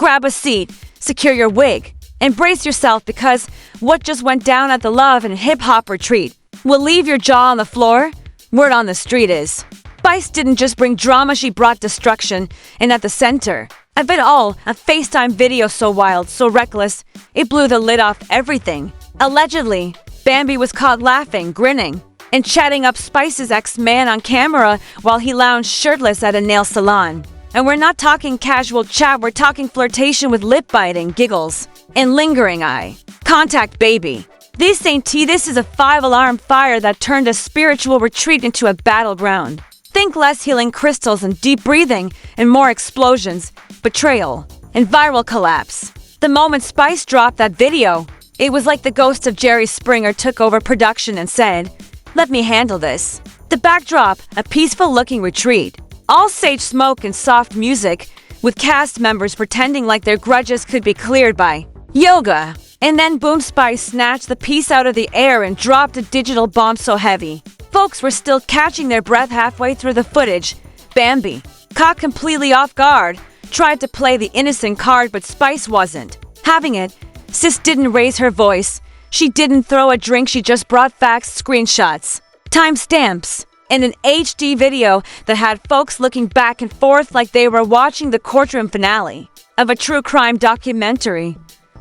grab a seat, secure your wig, and brace yourself because what just went down at the Love and Hip Hop retreat will leave your jaw on the floor. Word on the street is, Spice didn't just bring drama, she brought destruction, and at the center of it all, a FaceTime video so wild, so reckless, it blew the lid off everything. Allegedly, Bambi was caught laughing, grinning, and chatting up Spice's ex-man on camera while he lounged shirtless at a nail salon. And we're not talking casual chat, we're talking flirtation with lip-biting, giggles, and lingering eye contact, baby. This ain't tea, this is a 5-alarm fire that turned a spiritual retreat into a battleground. Think less healing crystals and deep breathing and more explosions, betrayal, and viral collapse. The moment Spice dropped that video, it was like the ghost of Jerry Springer took over production and said, "Let me handle this." The backdrop, a peaceful-looking retreat. All sage smoke and soft music, with cast members pretending like their grudges could be cleared by yoga. And then boom, Spice snatched the piece out of the air and dropped a digital bomb so heavy folks were still catching their breath halfway through the footage. Bambi, caught completely off guard, tried to play the innocent card, but Spice wasn't having it. Sis didn't raise her voice. She didn't throw a drink, she just brought facts, screenshots, timestamps, and an HD video that had folks looking back and forth like they were watching the courtroom finale of a true crime documentary.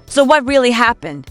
So what really happened?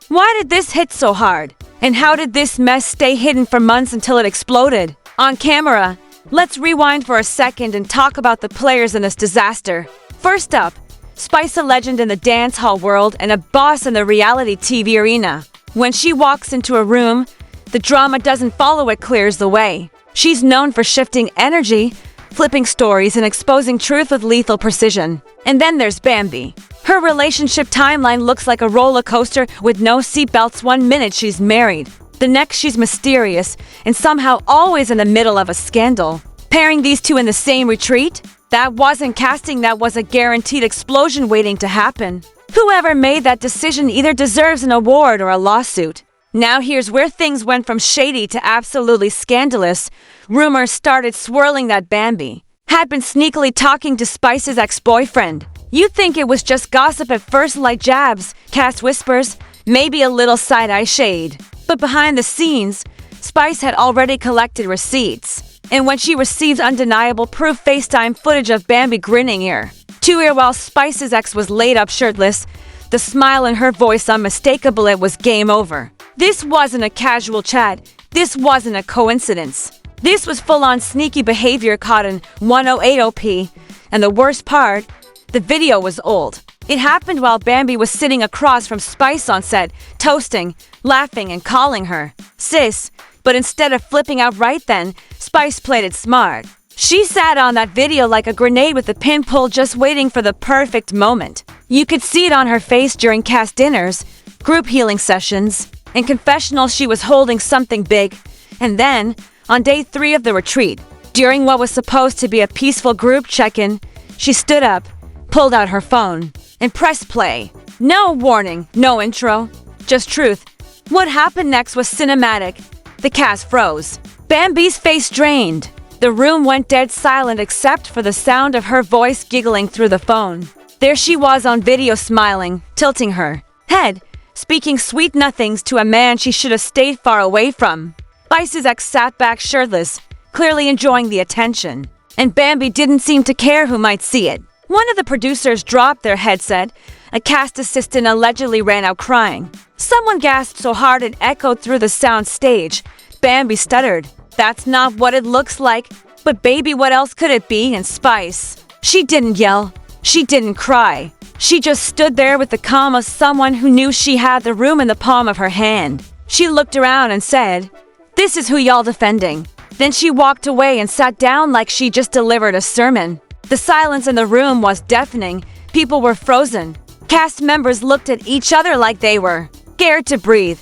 Why did this hit so hard? And how did this mess stay hidden for months until it exploded on camera? Let's rewind for a second and talk about the players in this disaster. First up, Spice, a legend in the dance hall world and a boss in the reality TV arena. When she walks into a room, the drama doesn't follow, it clears the way. She's known for shifting energy, flipping stories, and exposing truth with lethal precision. And then there's Bambi. Her relationship timeline looks like a roller coaster with no seatbelts. 1 minute she's married, the next she's mysterious, and somehow always in the middle of a scandal. Pairing these two in the same retreat? That wasn't casting, that was a guaranteed explosion waiting to happen. Whoever made that decision either deserves an award or a lawsuit. Now here's where things went from shady to absolutely scandalous. Rumors started swirling that Bambi had been sneakily talking to Spice's ex-boyfriend. You'd think it was just gossip at first, light jabs, cast whispers, maybe a little side-eye shade. But behind the scenes, Spice had already collected receipts. And when she received undeniable proof, FaceTime footage of Bambi grinning ear to ear while Spice's ex was laid up shirtless, the smile in her voice unmistakable, it was game over. This wasn't a casual chat. This wasn't a coincidence. This was full-on sneaky behavior caught in 1080p. And the worst part, the video was old. It happened while Bambi was sitting across from Spice on set, toasting, laughing, and calling her sis. But instead of flipping out right then, Spice played it smart. She sat on that video like a grenade with the pin pulled, just waiting for the perfect moment. You could see it on her face during cast dinners, group healing sessions, and confessionals. She was holding something big. And then, on day 3 of the retreat, during what was supposed to be a peaceful group check-in, she stood up, pulled out her phone, and pressed play. No warning, no intro, just truth. What happened next was cinematic. The cast froze. Bambi's face drained. The room went dead silent except for the sound of her voice giggling through the phone. There she was on video, smiling, tilting her head, speaking sweet nothings to a man she should have stayed far away from. Spice's ex sat back shirtless, clearly enjoying the attention. And Bambi didn't seem to care who might see it. One of the producers dropped their headset. A cast assistant allegedly ran out crying. Someone gasped so hard it echoed through the sound stage. Bambi stuttered, "That's not what it looks like." But baby, what else could it be? And Spice, she didn't yell. She didn't cry. She just stood there with the calm of someone who knew she had the room in the palm of her hand. She looked around and said, "This is who y'all defending." Then she walked away and sat down like she just delivered a sermon. The silence in the room was deafening. People were frozen. Cast members looked at each other like they were scared to breathe.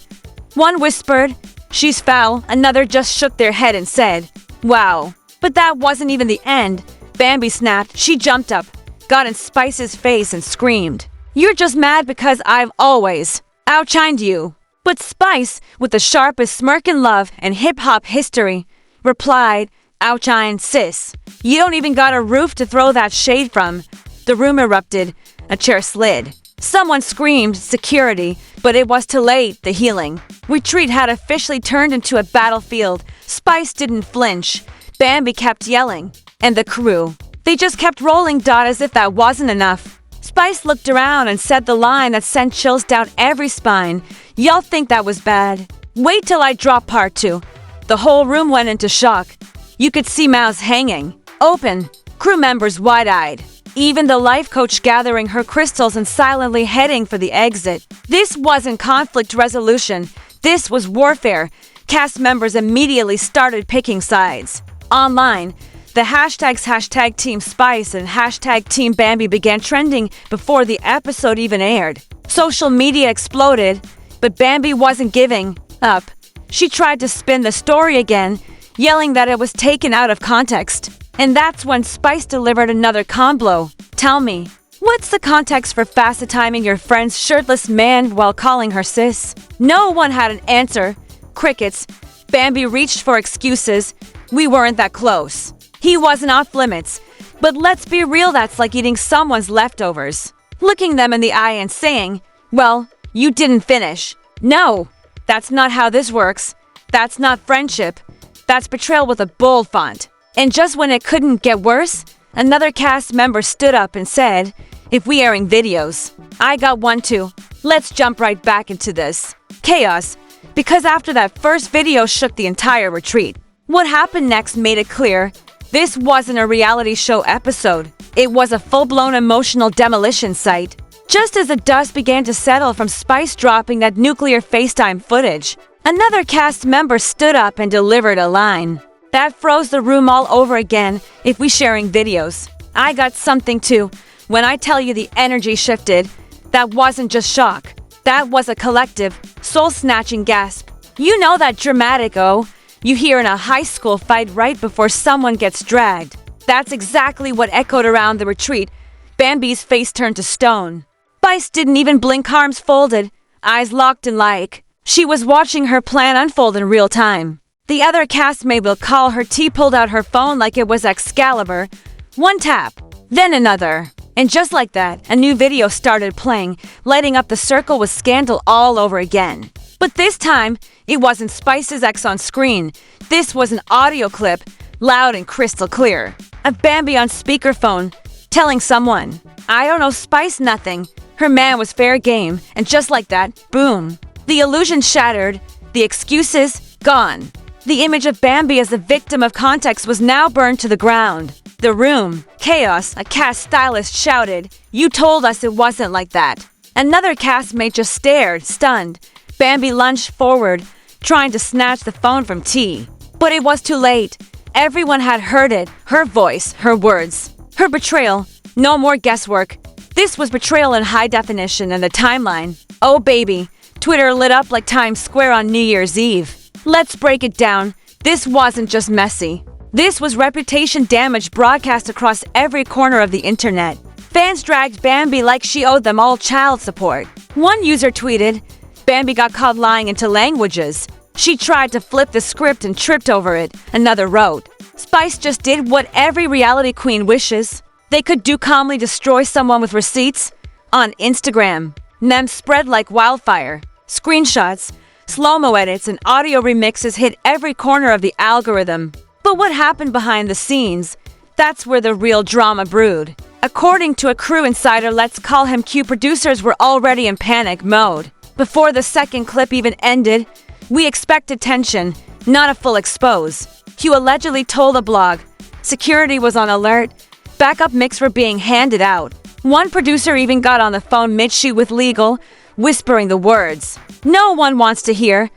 One whispered, "She's foul." Another just shook their head and said, "Wow." But that wasn't even the end. Bambi snapped. She jumped up, got in Spice's face and screamed, "You're just mad because I've always outshined you." But Spice, with the sharpest smirk in love and hip-hop history, replied, "Outshine, sis. You don't even got a roof to throw that shade from." The room erupted. A chair slid. Someone screamed, "Security," but it was too late, the healing. Retreat had officially turned into a battlefield. Spice didn't flinch. Bambi kept yelling. And the crew. They just kept rolling as if that wasn't enough. Spice looked around and said the line that sent chills down every spine. "Y'all think that was bad? Wait till I drop part 2. The whole room went into shock. You could see mouths hanging, open, crew members wide-eyed. Even the life coach gathering her crystals and silently heading for the exit. This wasn't conflict resolution. This was warfare. Cast members immediately started picking sides. Online, the hashtags #Team Spice and #Team Bambi began trending before the episode even aired. Social media exploded, but Bambi wasn't giving up. She tried to spin the story again, yelling that it was taken out of context. And that's when Spice delivered another combo. "Tell me, what's the context for FaceTiming your friend's shirtless man while calling her sis?" No one had an answer. Crickets. Bambi reached for excuses. "We weren't that close. He wasn't off limits. But let's be real, that's like eating someone's leftovers. Looking them in the eye and saying, well, you didn't finish. No, that's not how this works. That's not friendship. That's betrayal with a bold font." And just when it couldn't get worse, another cast member stood up and said, "If we airing videos, I got one too. Let's jump right back into this." Chaos. Because after that first video shook the entire retreat. What happened next made it clear. This wasn't a reality show episode. It was a full-blown emotional demolition site. Just as the dust began to settle from Spice dropping that nuclear FaceTime footage, another cast member stood up and delivered a line. That froze the room all over again. "If we sharing videos, I got something too." When I tell you the energy shifted, that wasn't just shock. That was a collective, soul-snatching gasp. You know that dramatic you hear in a high school fight right before someone gets dragged. That's exactly what echoed around the retreat. Bambi's face turned to stone. Spice didn't even blink, arms folded, eyes locked in like she was watching her plan unfold in real time. The other castmate will call her. T pulled out her phone like it was Excalibur. One tap, then another. And just like that, a new video started playing, lighting up the circle with scandal all over again. But this time, it wasn't Spice's ex on screen. This was an audio clip, loud and crystal clear, of Bambi on speakerphone, telling someone, "I don't know Spice nothing." Her man was fair game, and just like that, boom. The illusion shattered, the excuses gone. The image of Bambi as the victim of context was now burned to the ground. The room, chaos, a cast stylist shouted, "You told us it wasn't like that." Another castmate just stared, stunned. Bambi lunged forward, trying to snatch the phone from T. But it was too late. Everyone had heard it, her voice, her words. Her betrayal, no more guesswork. This was betrayal in high definition and the timeline. Oh baby, Twitter lit up like Times Square on New Year's Eve. Let's break it down. This wasn't just messy. This was reputation damage broadcast across every corner of the internet. Fans dragged Bambi like she owed them all child support. One user tweeted, "Bambi got caught lying into languages. She tried to flip the script and tripped over it." Another wrote, "Spice just did what every reality queen wishes. They could do calmly destroy someone with receipts." On Instagram, memes spread like wildfire. Screenshots, slow-mo edits, and audio remixes hit every corner of the algorithm. But what happened behind the scenes? That's where the real drama brewed. According to a crew insider, let's call him Q, producers were already in panic mode. Before the second clip even ended, "We expected tension, not a full expose." Q allegedly told a blog. Security was on alert. Backup mics were being handed out. One producer even got on the phone mid-shoot with legal, whispering the words no one wants to hear.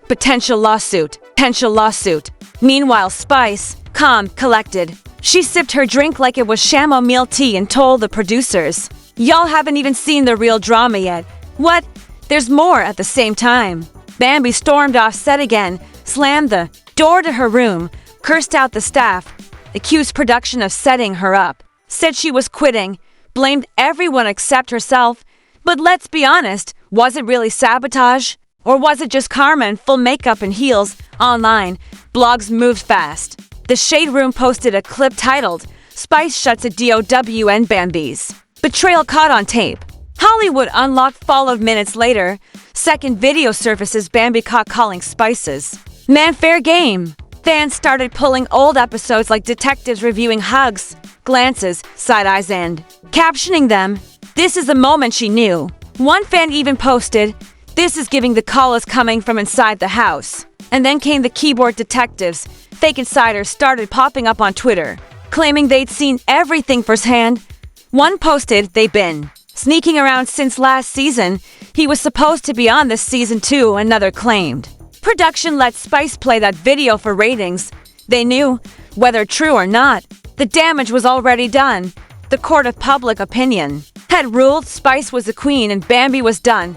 Potential lawsuit. Potential lawsuit. Meanwhile, Spice, calm, collected. She sipped her drink like it was chamomile tea and told the producers, "Y'all haven't even seen the real drama yet." What? There's more at the same time. Bambi stormed off set again, slammed the door to her room, cursed out the staff, accused production of setting her up, said she was quitting, blamed everyone except herself. But let's be honest, was it really sabotage? Or was it just karma in full makeup and heels? Online, blogs moved fast. The Shade Room posted a clip titled, "Spice shuts a DOW and Bambi's." Betrayal caught on tape. Hollywood Unlocked followed minutes later. Second video surfaces Bambi caught calling Spices. Man, fair game. Fans started pulling old episodes like detectives reviewing hugs, glances, side eyes, and captioning them. This is the moment she knew. One fan even posted, "This is giving the call is coming from inside the house." And then came the keyboard detectives. Fake insiders started popping up on Twitter, claiming they'd seen everything firsthand. One posted they'd been sneaking around since last season. He was supposed to be on this season too, another claimed. Production let Spice play that video for ratings. They knew, whether true or not, the damage was already done. The court of public opinion had ruled Spice was the queen and Bambi was done.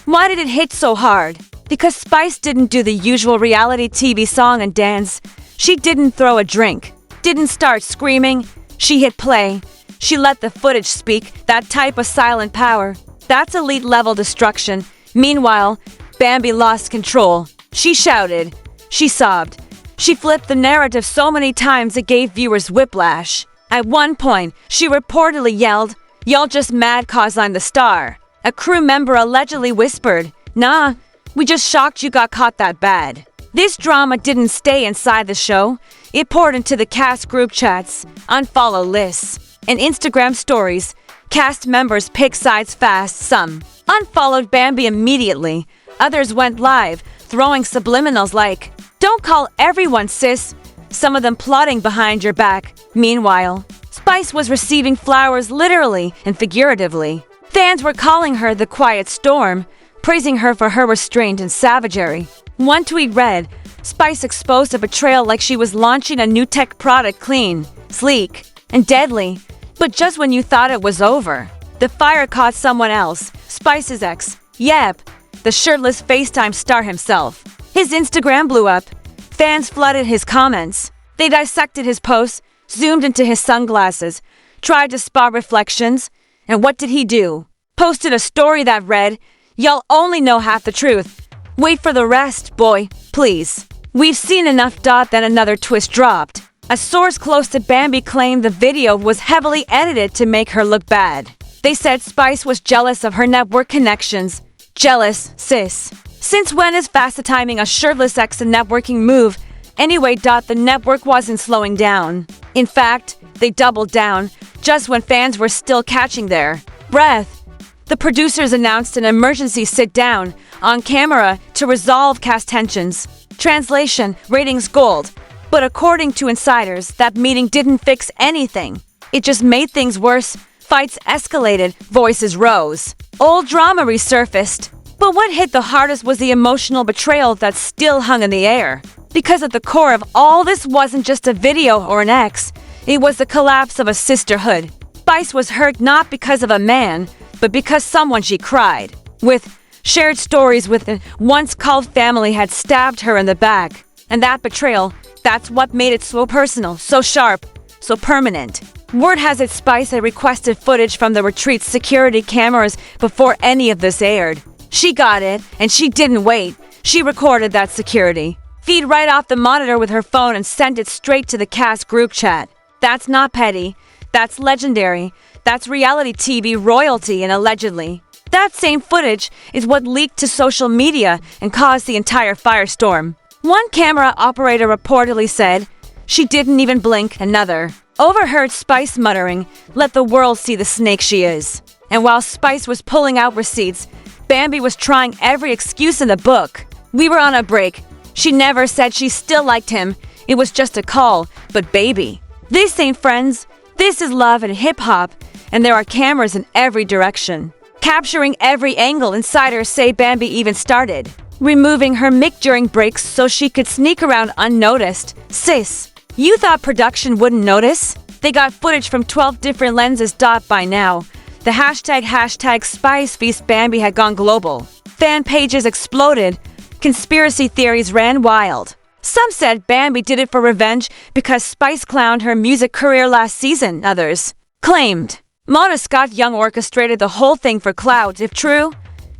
Why did it hit so hard? Because Spice didn't do the usual reality TV song and dance. She didn't throw a drink, didn't start screaming. She hit play. She let the footage speak, that type of silent power. That's elite level destruction. Meanwhile, Bambi lost control. She shouted. She sobbed. She flipped the narrative so many times it gave viewers whiplash. At one point, she reportedly yelled, "Y'all just mad 'cause I'm the star." A crew member allegedly whispered, "Nah, we just shocked you got caught that bad." This drama didn't stay inside the show. It poured into the cast group chats, unfollow lists, and Instagram stories. Cast members picked sides fast. Some unfollowed Bambi immediately. Others went live, throwing subliminals like, "Don't call everyone sis," some of them plotting behind your back. Meanwhile, Spice was receiving flowers literally and figuratively. Fans were calling her the quiet storm, praising her for her restraint and savagery. One tweet read, "Spice exposed a betrayal like she was launching a new tech product, clean, sleek, and deadly. But just when you thought it was over, the fire caught someone else, Spice's ex. Yep, the shirtless FaceTime star himself." His Instagram blew up. Fans flooded his comments. They dissected his posts, zoomed into his sunglasses, tried to spot reflections. And what did he do? Posted a story that read, "Y'all only know half the truth. Wait for the rest, boy, please." We've seen enough. Then another twist dropped. A source close to Bambi claimed the video was heavily edited to make her look bad. They said Spice was jealous of her network connections. Jealous, sis. Since when is fast-timing a shirtless ex a networking move? Anyway, the network wasn't slowing down. In fact, they doubled down, just when fans were still catching their breath. The producers announced an emergency sit-down on camera to resolve cast tensions. Translation, ratings gold. But according to insiders, that meeting didn't fix anything. It just made things worse. Fights escalated, voices rose. Old drama resurfaced. But what hit the hardest was the emotional betrayal that still hung in the air. Because at the core of all this wasn't just a video or an ex. It was the collapse of a sisterhood. Spice was hurt not because of a man, but because someone she cried with shared stories with a once-called family had stabbed her in the back. And that betrayal, that's what made it so personal, so sharp, so permanent. Word has it Spice had requested footage from the retreat's security cameras before any of this aired. She got it, and she didn't wait. She recorded that security feed right off the monitor with her phone and sent it straight to the cast group chat. That's not petty. That's legendary. That's reality TV royalty, and allegedly, that same footage is what leaked to social media and caused the entire firestorm. One camera operator reportedly said, "She didn't even blink." Another overheard Spice muttering, "Let the world see the snake she is." And while Spice was pulling out receipts, Bambi was trying every excuse in the book. "We were on a break. She never said she still liked him. It was just a call. But baby, this ain't friends. This is love and hip-hop. And there are cameras in every direction, capturing every angle." Insiders say Bambi even started removing her mic during breaks so she could sneak around unnoticed. Sis, you thought production wouldn't notice? They got footage from 12 different lenses. By now, the hashtag Spice Feast Bambi had gone global. Fan pages exploded. Conspiracy theories ran wild. Some said Bambi did it for revenge because Spice clowned her music career last season. Others claimed Mona Scott Young orchestrated the whole thing for clout. If true,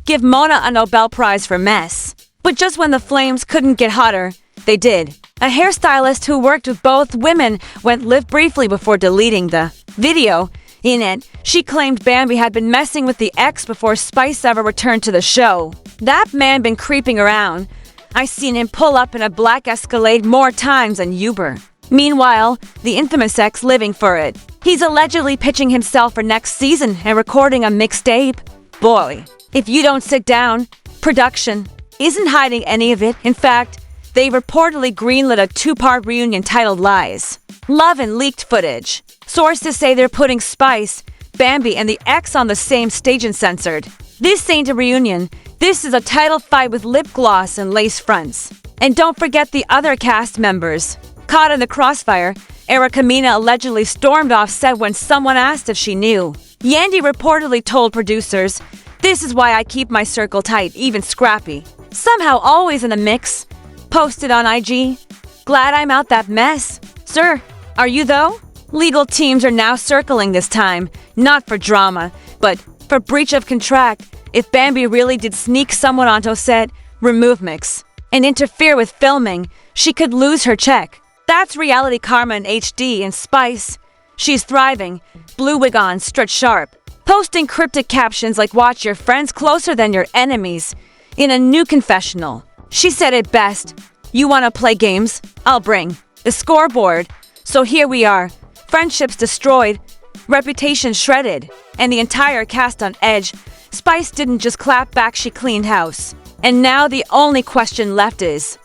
give Mona a Nobel Prize for mess. But just when the flames couldn't get hotter, they did. A hairstylist who worked with both women went live briefly before deleting the video. In it, She claimed Bambi had been messing with the ex before Spice ever returned to the show. That man been creeping around. I seen him pull up in a black Escalade more times than Uber. Meanwhile, the infamous ex living for it. He's allegedly pitching himself for next season and recording a mixtape. Boy, if you don't sit down, production isn't hiding any of it. In fact, they reportedly greenlit a 2-part reunion titled Lies. Love and leaked footage. Sources say they're putting Spice, Bambi, and the ex on the same stage and censored. This ain't a reunion. This is a title fight with lip gloss and lace fronts. And don't forget the other cast members. Caught in the crossfire, Erica Mena allegedly stormed off set when someone asked if she knew. Yandy reportedly told producers, "This is why I keep my circle tight, even scrappy. Somehow always in the mix." Posted on IG, "Glad I'm out that mess." Sir, are you though? Legal teams are now circling this time, not for drama, but for breach of contract. If Bambi really did sneak someone onto set, remove mix, and interfere with filming, she could lose her check. That's reality karma in HD. And Spice, she's thriving, blue wig on, stretch sharp, posting cryptic captions like "Watch your friends closer than your enemies" in a new confessional. She said it best, "You wanna play games? I'll bring the scoreboard." So here we are, friendships destroyed, reputation shredded, and the entire cast on edge. Spice didn't just clap back, she cleaned house. And now the only question left is,